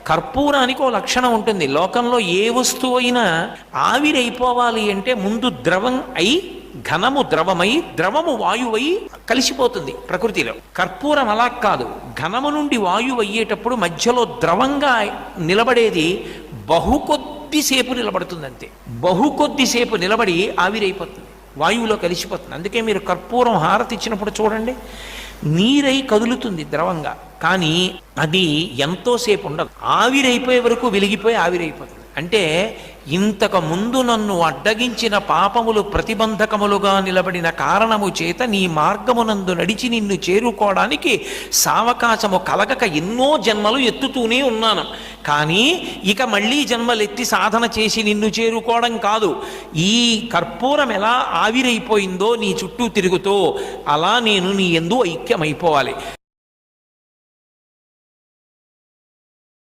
కర్పూరానికి ఓ లక్షణం ఉంటుంది. లోకంలో ఏ వస్తువు అయినా ఆవిరైపోవాలి అంటే ముందు ద్రవం అయి, ఘనము ద్రవమై, ద్రవము వాయువై కలిసిపోతుంది ప్రకృతిలో. కర్పూరం అలా కాదు. ఘనము నుండి వాయువు అయ్యేటప్పుడు మధ్యలో ద్రవంగా నిలబడేది కొద్దిసేపు నిలబడుతుంది అంతే. కొద్దిసేపు నిలబడి ఆవిరైపోతుంది, వాయువులో కలిసిపోతుంది. అందుకే మీరు కర్పూరం హారతి ఇచ్చినప్పుడు చూడండి, నీరై కదులుతుంది ద్రవంగా, కానీ అది ఎంతోసేపు ఉండదు. ఆవిరైపోయే వరకు వెలిగిపోయి ఆవిరైపోతుంది. అంటే ఇంతకు ముందు నన్ను అడ్డగించిన పాపములు ప్రతిబంధకములుగా నిలబడిన కారణము చేత నీ మార్గమునందు నడిచి నిన్ను చేరుకోవడానికి సావకాశము కలగక ఎన్నో జన్మలు ఎత్తుతూనే ఉన్నాను. కానీ ఇక మళ్ళీ జన్మలెత్తి సాధన చేసి నిన్ను చేరుకోవడం కాదు. ఈ కర్పూరం ఎలా ఆవిరైపోయిందో నీ చుట్టూ తిరుగుతో, అలా నేను నీ యందు ఐక్యమైపోవాలి.